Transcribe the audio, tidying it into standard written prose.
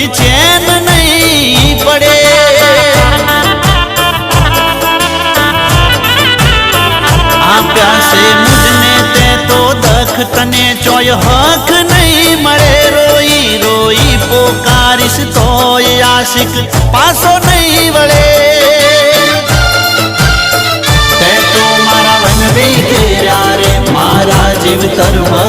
कोई चैन नहीं पड़े। आ प्यासे मुझने ते तो दख तने चोय हक नहीं मरे। रोई रोई पोकारिश तो आशिक पासो नहीं वळे। ते तो मारा वन भी घेरा रे मारा जीव तरवा